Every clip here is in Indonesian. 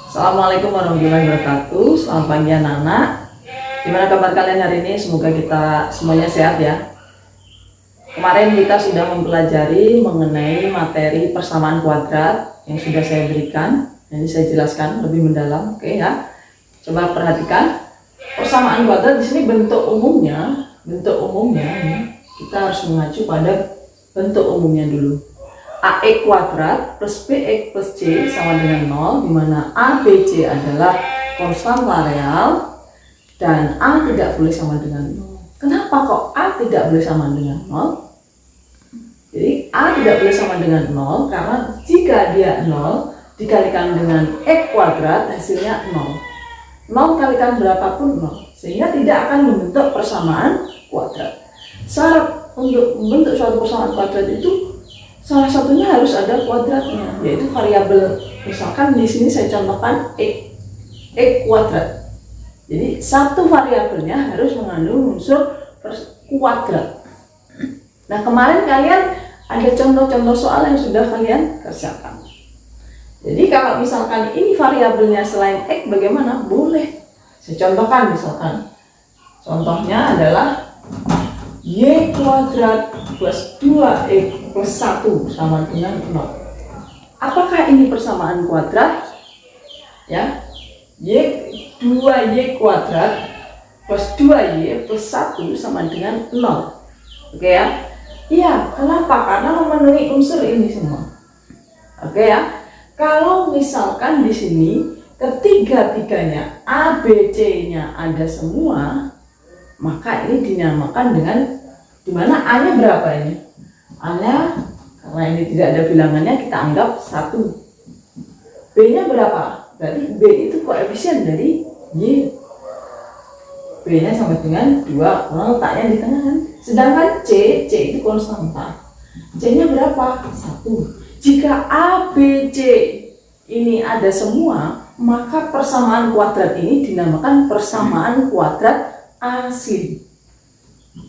Assalamualaikum warahmatullahi wabarakatuh. Selamat pagi anak-anak. Gimana kabar kalian hari ini? Semoga kita semuanya sehat ya. Kemarin kita sudah mempelajari mengenai materi persamaan kuadrat yang sudah saya berikan. Nanti saya jelaskan lebih mendalam, oke ya. Coba perhatikan persamaan kuadrat di sini bentuk umumnya ini kita harus mengacu pada bentuk umumnya dulu. AX kuadrat plus BX plus C sama dengan 0, di mana A, B, C adalah konstanta real dan A tidak boleh sama dengan 0. Kenapa kok A tidak boleh sama dengan 0? Jadi A tidak boleh sama dengan 0 karena jika dia 0 dikalikan dengan X kuadrat hasilnya 0. 0 kalikan berapapun 0, sehingga tidak akan membentuk persamaan kuadrat. Syarat untuk membentuk suatu persamaan kuadrat itu salah satunya harus ada kuadratnya, yaitu variabel. Misalkan di sini saya contohkan x kuadrat. Jadi satu variabelnya harus mengandung unsur kuadrat. Nah, kemarin kalian ada contoh-contoh soal yang sudah kalian kerjakan. Jadi kalau misalkan ini variabelnya selain x bagaimana? Boleh. Saya contohkan misalkan. Contohnya adalah y kuadrat plus 2x plus 1 sama dengan 0. Apakah ini persamaan kuadrat? Ya, 2y kuadrat plus 2y plus 1 sama dengan 0. Oke ya? Iya, kenapa? Karena memenuhi unsur ini semua. Oke ya? Kalau misalkan di sini ketiga-tiganya A, B, C-nya ada semua, maka ini dinamakan dengan, dimana A-nya berapa ini? A-nya, karena ini tidak ada bilangannya, kita anggap 1. B-nya berapa? Berarti B itu koefisien dari Y. B-nya sama dengan 2, orang letaknya di tengah kan? Sedangkan C itu konstanta. C-nya berapa? 1. Jika A, B, C ini ada semua, maka persamaan kuadrat ini dinamakan persamaan kuadrat asin.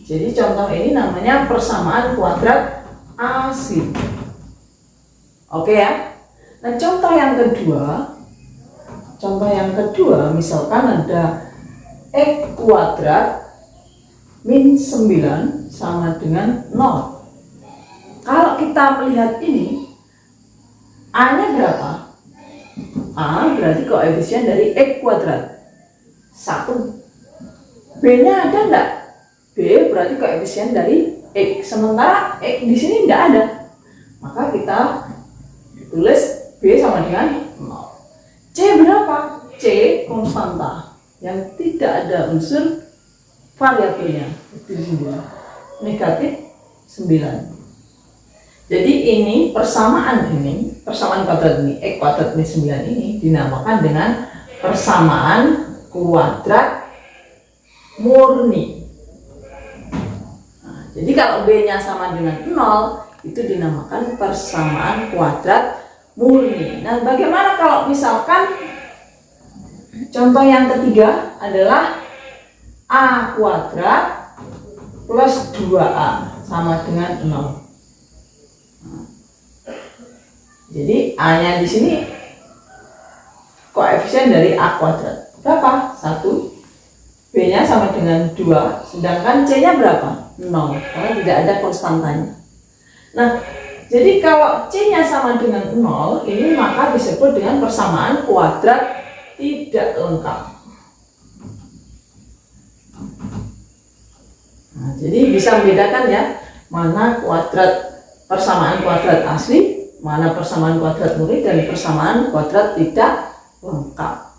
Jadi contoh ini namanya persamaan kuadrat asin. Oke ya. Nah, contoh yang kedua misalkan ada x kuadrat min 9 sama dengan 0. Kalau kita melihat ini, A-nya berapa? A berarti koefisien dari x kuadrat 1. B-nya ada enggak? B berarti koefisien dari X, sementara X di sini tidak ada, maka kita tulis B sama dengan 0. C berapa? C konstanta yang tidak ada unsur variabelnya, itu negatif 9. Jadi ini persamaan kuadrat ini, X kuadrat min 9 ini dinamakan dengan persamaan kuadrat murni. Jadi kalau B-nya sama dengan 0, itu dinamakan persamaan kuadrat murni. Nah, bagaimana kalau misalkan contoh yang ketiga adalah A kuadrat plus 2A sama dengan 0. Jadi A-nya di sini koefisien dari A kuadrat. Berapa? 1. B-nya sama dengan 2, sedangkan C-nya berapa? 0, karena tidak ada konstantanya. Nah, jadi kalau C-nya sama dengan 0, ini maka disebut dengan persamaan kuadrat tidak lengkap. Nah, jadi bisa membedakan ya, mana persamaan kuadrat asli, mana persamaan kuadrat murni, dan persamaan kuadrat tidak lengkap.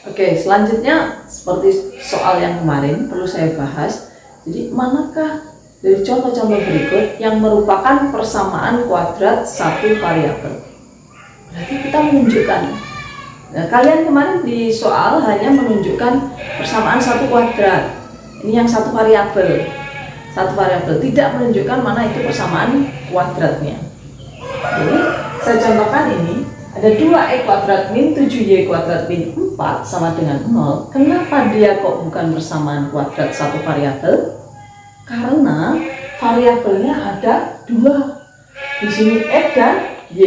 Oke, selanjutnya seperti soal yang kemarin perlu saya bahas. Jadi manakah dari contoh-contoh berikut yang merupakan persamaan kuadrat satu variabel? Berarti kita menunjukkan. Nah, kalian kemarin di soal hanya menunjukkan persamaan satu kuadrat. Ini yang satu variabel, tidak menunjukkan mana itu persamaan kuadratnya. Jadi saya contohkan ini. Ada 2x kuadrat min 7y kuadrat min 4 sama dengan 0. Kenapa dia kok bukan persamaan kuadrat satu variabel? Karena variabelnya ada 2. Di sini x dan y.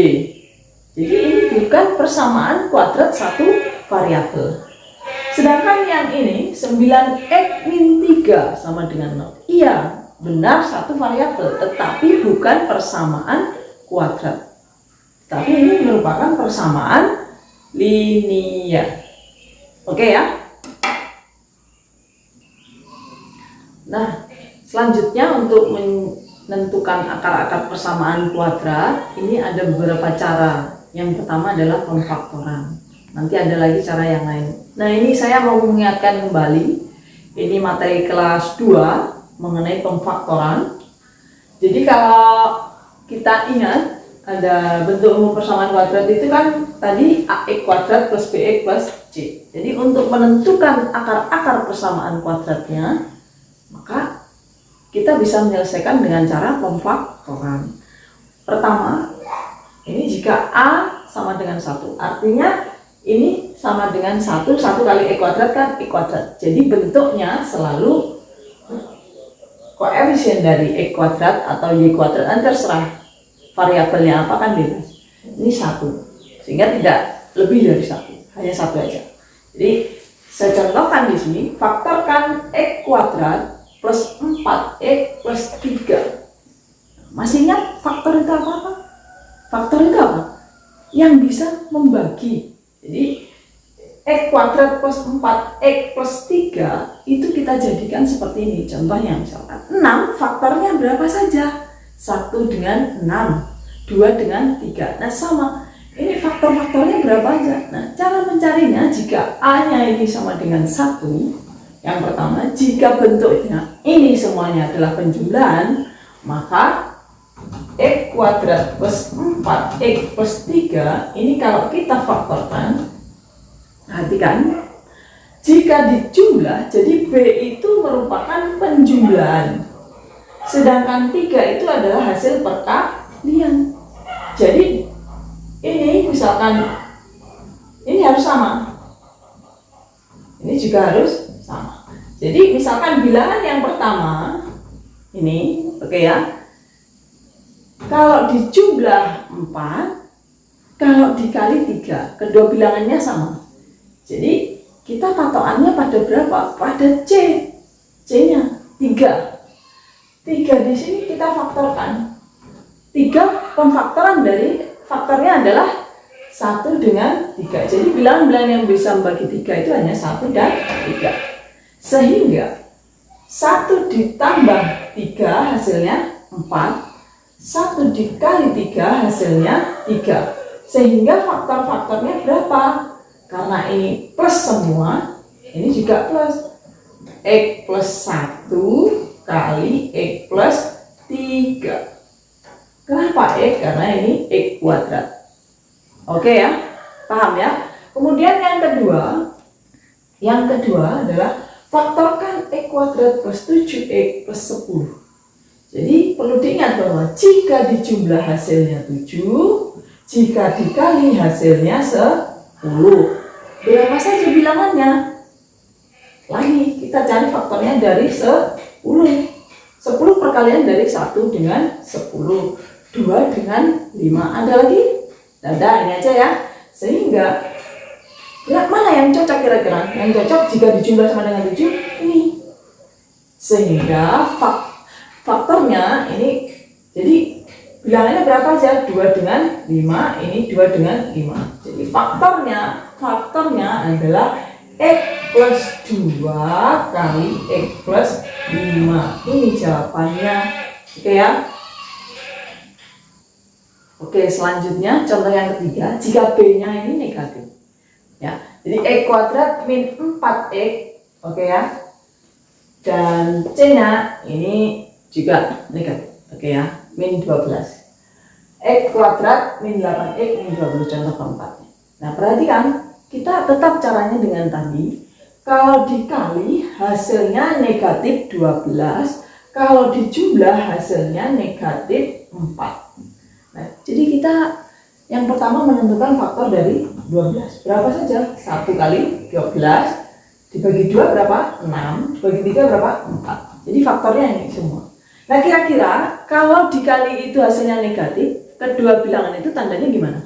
Jadi ini bukan persamaan kuadrat satu variabel. Sedangkan yang ini 9x min 3 sama dengan 0. Iya, benar satu variabel, tetapi bukan persamaan kuadrat. Tapi ini merupakan persamaan linear. Oke ya. Nah, selanjutnya untuk menentukan akar-akar persamaan kuadrat, ini ada beberapa cara. Yang pertama adalah pemfaktoran. Nanti ada lagi cara yang lain. Nah, ini saya mau mengingatkan kembali. Ini materi kelas 2 mengenai pemfaktoran. Jadi kalau kita ingat ada bentuk umum persamaan kuadrat itu kan tadi ax kuadrat plus bx plus c. Jadi untuk menentukan akar-akar persamaan kuadratnya, maka kita bisa menyelesaikan dengan cara pemfaktoran. Pertama, ini jika a sama dengan 1, artinya ini sama dengan 1 kali x kuadrat kan x kuadrat. Jadi bentuknya selalu koefisien dari x kuadrat atau y kuadrat, terserah variabelnya apa kan bebas. Ini 1, sehingga tidak lebih dari 1, hanya 1 aja. Jadi saya contohkan di sini, faktorkan x kuadrat plus 4x plus 3. Masih ingat faktor itu apa? Faktor itu apa? Yang bisa membagi. Jadi x kuadrat plus 4x plus 3 itu kita jadikan seperti ini. Contohnya misalkan 6 faktornya berapa saja? 1 dengan 6, 2 dengan 3. Nah sama, ini faktor-faktornya berapa aja? Nah cara mencarinya jika A-nya ini sama dengan 1, yang pertama, jika bentuknya ini semuanya adalah penjumlahan, maka x kuadrat plus 4x plus 3 ini kalau kita faktorkan, perhatikan, jika dijumlah, jadi B itu merupakan penjumlahan, sedangkan 3 itu adalah hasil perkalian. Jadi ini misalkan ini harus sama, ini juga harus sama. Jadi misalkan bilangan yang pertama ini, oke ya, kalau dijumlah 4, kalau dikali 3, kedua bilangannya sama. Jadi kita patokannya pada berapa? Pada C, C-nya 3 di sini kita faktorkan. 3 pemfaktoran dari faktornya adalah 1 dengan 3. Jadi bilangan-bilangan yang bisa membagi 3 itu hanya 1 dan 3. Sehingga 1 ditambah 3 hasilnya 4, 1 dikali 3 hasilnya 3. Sehingga faktor-faktornya berapa? Karena ini plus semua, ini juga plus. X plus 1 kali X plus 3. Kenapa X? Karena ini X kuadrat. Oke ya, paham ya? Kemudian yang kedua adalah faktorkan X kuadrat plus 7X plus 10. Jadi perlu diingat bahwa jika dijumlah hasilnya 7, jika dikali hasilnya 10. Berapa saja bilangannya? Lagi kita cari faktornya dari 10. 10 perkalian dari 1 dengan 10, 2 dengan 5. Ada lagi? Ada, ini aja ya. Sehingga mana yang cocok kira-kira? Yang cocok jika dijumlah sama dengan 7 ini. Sehingga faktornya ini, jadi bilangannya berapa aja? 2 dengan 5, ini 2 dengan 5. Jadi faktornya adalah X plus 2 kali X plus 5. Ini jawabannya. Oke ya. Oke, selanjutnya contoh yang ketiga, jika B-nya ini negatif. Ya. Jadi X kuadrat min 4X, oke ya. Dan C-nya ini juga negatif. Oke ya, min 12. X kuadrat min 8X min 20, contoh keempatnya. Nah, perhatikan, kita tetap caranya dengan tadi. Kalau dikali hasilnya negatif 12, kalau dijumlah hasilnya negatif 4. Nah, jadi kita yang pertama menentukan faktor dari 12. Berapa saja? 1 kali 12 dibagi 2 berapa? 6. Dibagi 3 berapa? 4. Jadi faktornya ini semua. Nah, kira-kira kalau dikali itu hasilnya negatif, kedua bilangan itu tandanya gimana?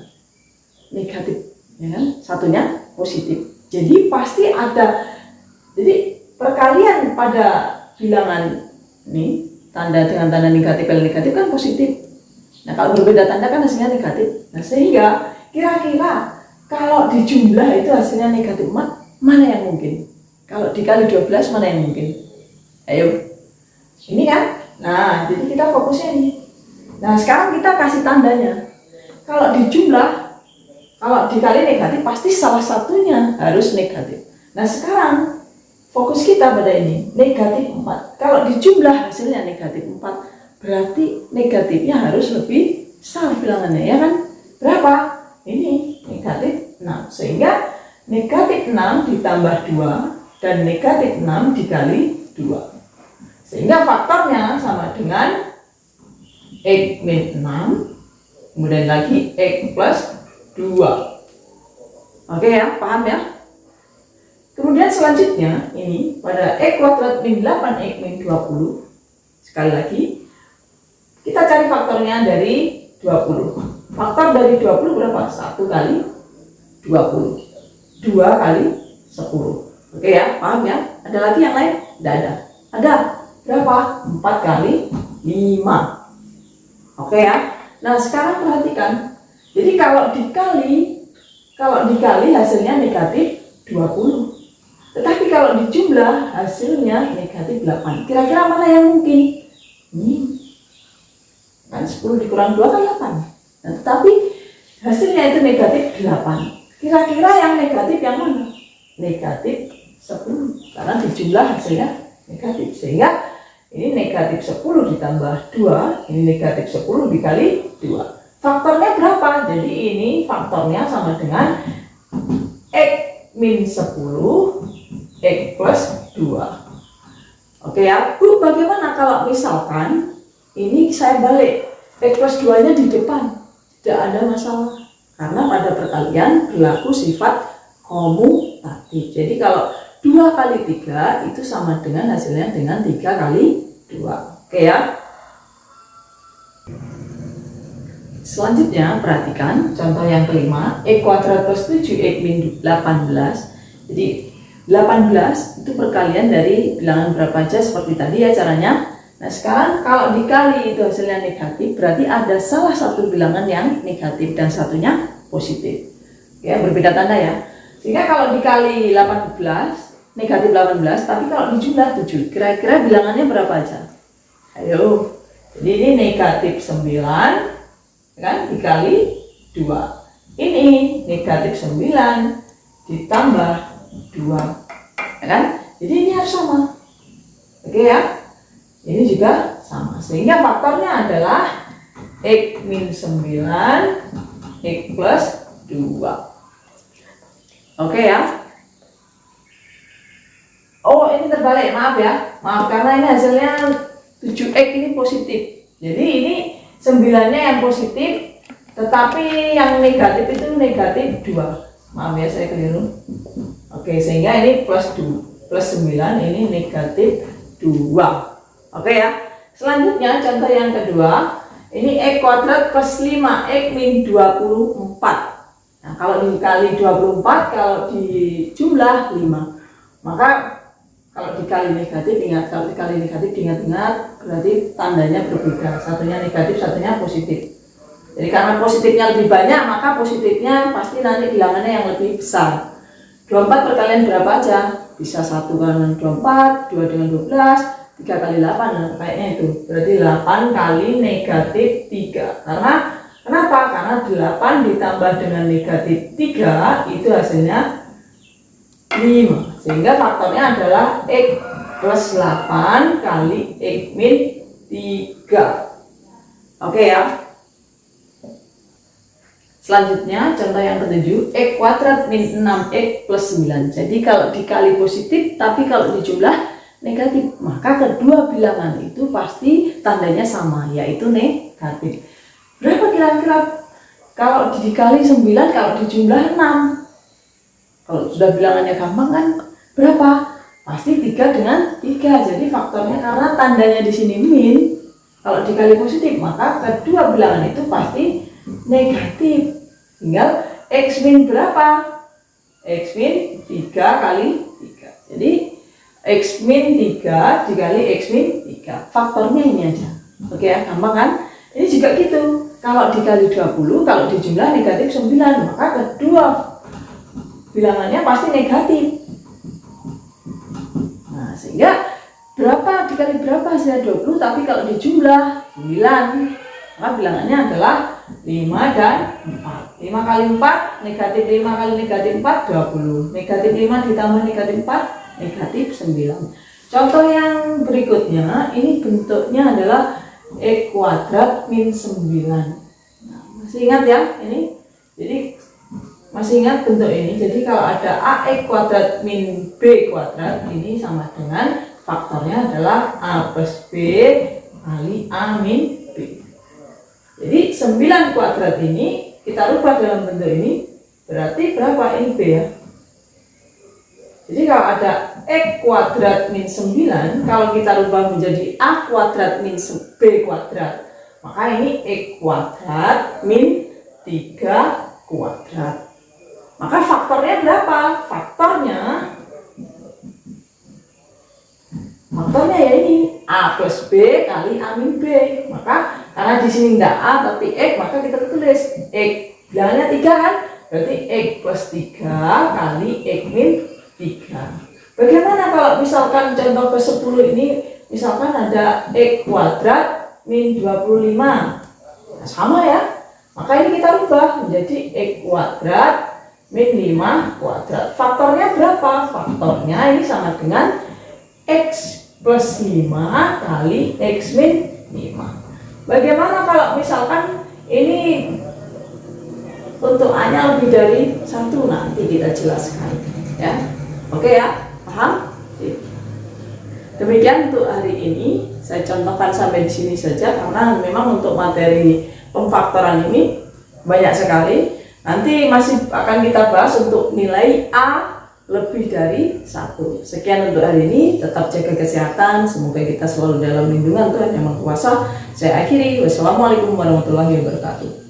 negatif, ya kan? Satunya positif. Jadi pasti ada. Jadi perkalian pada bilangan ini tanda dengan tanda negatif kan positif. Nah kalau berbeda tanda kan hasilnya negatif. Nah sehingga kira-kira kalau dijumlah itu hasilnya negatif 4, mana yang mungkin? Kalau dikali 12 mana yang mungkin? Ayo. Ini kan? Nah, jadi kita fokusnya ini. Nah, sekarang kita kasih tandanya. Kalau dijumlah, kalau dikali negatif pasti salah satunya harus negatif. Nah, sekarang fokus kita pada ini, negatif 4. Kalau dijumlah hasilnya negatif 4, berarti negatifnya harus lebih besar bilangannya, ya kan? Berapa? Ini negatif 6. Sehingga negatif 6 ditambah 2 dan negatif 6 dikali 2. Sehingga faktornya sama dengan X min 6, kemudian lagi X plus 2. Oke ya, paham ya? Kemudian selanjutnya ini pada X kuadrat min 8 X min 20. Sekali lagi kita cari faktornya dari 20. Faktor dari 20 berapa? 1 kali 20, 2 kali 10. Oke ya, paham ya? Ada lagi yang lain? Tidak ada. Ada berapa? 4 kali 5. Oke ya. Nah sekarang perhatikan. Jadi kalau dikali hasilnya negatif 20. Tetapi kalau dijumlah hasilnya negatif 8. Kira-kira mana yang mungkin? Ini kan 10 dikurang 2 kan 8. Nah, tetapi hasilnya itu negatif 8. Kira-kira yang negatif yang mana? Negatif 10. Karena dijumlah hasilnya negatif. Sehingga ini negatif 10 ditambah 2. Ini negatif 10 dikali 2. Faktornya berapa? Jadi ini faktornya sama dengan X min 10 X plus 2. Oke ya, Bu, bagaimana kalau misalkan ini saya balik X plus 2 nya di depan? Tidak ada masalah, karena pada perkalian berlaku sifat komutatif. Jadi kalau 2 kali 3 itu sama dengan hasilnya dengan 3 kali 2. Oke ya. Selanjutnya perhatikan contoh yang kelima, X kuadrat plus 7 X min 18. Jadi 18 itu perkalian dari bilangan berapa aja seperti tadi ya caranya. Nah sekarang kalau dikali itu hasilnya negatif, berarti ada salah satu bilangan yang negatif dan satunya positif. Ya, berbeda tanda ya. Sehingga kalau dikali 18, negatif 18, tapi kalau dijumlah 7, kira-kira bilangannya berapa aja? Ayo. Jadi ini negatif 9 kan dikali 2. Ini negatif 9 ditambah 2. Ya kan? Jadi ini harus sama. Oke ya? Ini juga sama. Sehingga faktornya adalah X min 9 X plus 2. Oke ya. Oh ini terbalik, maaf ya. Maaf karena ini hasilnya 7X ini positif. Jadi ini 9-nya yang positif, tetapi yang negatif itu negatif 2. Maaf ya saya keliru. Oke, sehingga ini plus 2, plus 9 ini negatif 2. Oke ya. Selanjutnya contoh yang kedua, ini X kuadrat plus 5 X min 24. Nah, kalau dikali 24, kalau dijumlah 5. Maka kalau dikali negatif ingat, kalau dikali negatif ingat-ingat, berarti tandanya berbeda. Satunya negatif, satunya positif. Jadi karena positifnya lebih banyak, maka positifnya pasti nanti bilangannya yang lebih besar. 24 perkalian berapa aja? Bisa 1 dengan 24, 2 dengan 12, 3 kali 8, kayaknya itu. Berarti 8 kali negatif 3. Karena kenapa? Karena 8 ditambah dengan negatif 3 itu hasilnya 5. Sehingga faktornya adalah X plus 8 kali X min 3. Oke ya. Selanjutnya contoh yang ketujuh, X kuadrat min 6X plus 9. Jadi kalau dikali positif, tapi kalau dijumlah negatif, maka kedua bilangan itu pasti tandanya sama, yaitu negatif. Berapa kira-kira kalau dikali 9, kalau dijumlah 6? Kalau sudah bilangannya gampang kan berapa? Pasti 3 dengan 3. Jadi faktornya karena tandanya di sini min, kalau dikali positif, maka kedua bilangan itu pasti negatif. Tinggal X min berapa? X min 3 kali 3. Jadi X min 3 dikali X min 3. Faktornya ini aja. Oke ya, gampang kan? Ini juga gitu. Kalau dikali 20, kalau dijumlah negatif 9, maka kedua bilangannya pasti negatif. Nah, sehingga berapa dikali berapa hasilnya 20, tapi kalau dijumlah 9, maka bilangannya adalah 5 dan 4. 5 kali 4, negatif 5 kali negatif 4, 20. Negatif 5 ditambah negatif 4, negatif 9. Contoh yang berikutnya, ini bentuknya adalah X kuadrat min 9. Nah, masih ingat ya ini? Jadi masih ingat bentuk ini? Jadi kalau ada AX kuadrat min B kuadrat, ini sama dengan faktornya adalah A plus B kali A min B. Jadi 9 kuadrat ini kita rubah dalam bentuk ini, berarti berapa? Ini B ya. Jadi kalau ada X kuadrat min 9, kalau kita rubah menjadi A kuadrat min B kuadrat, maka ini X kuadrat min 3 kuadrat. Maka faktornya berapa? Faktornya ya ini A plus B kali A min B. Maka karena di sini tidak A tapi X, maka kita tulis X bilangannya 3 kan? Berarti X plus 3 kali X min 3. Bagaimana kalau misalkan contoh ke-10 ini, misalkan ada X kuadrat min 25. Nah, sama ya. Maka ini kita rubah menjadi X kuadrat min 5 kuadrat. Faktornya berapa? Faktornya ini sama dengan X plus 5 kali X min 5. Bagaimana kalau misalkan ini untuk A-nya lebih dari 1? Nanti kita jelaskan ya. Oke ya, paham? Demikian untuk hari ini, saya contohkan sampai di sini saja karena memang untuk materi pemfaktoran ini banyak sekali. Nanti masih akan kita bahas untuk nilai A lebih dari 1. Sekian untuk hari ini, tetap jaga kesehatan, semoga kita selalu dalam lindungan Tuhan Yang Maha Kuasa. Saya akhiri, wassalamualaikum warahmatullahi wabarakatuh.